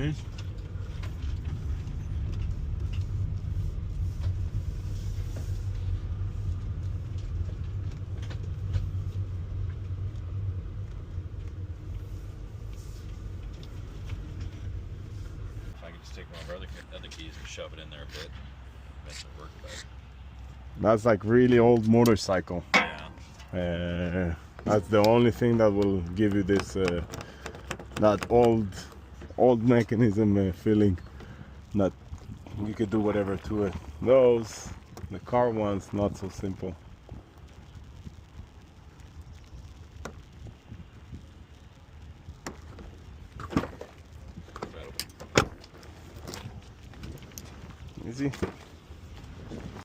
it is. Take one of our other keys and shove it in there a bit. Makes it work better. That's like really old motorcycle. Yeah. That's the only thing that will give you this that old mechanism feeling. That you could do whatever to it. Those, the car ones, not so simple. Easy.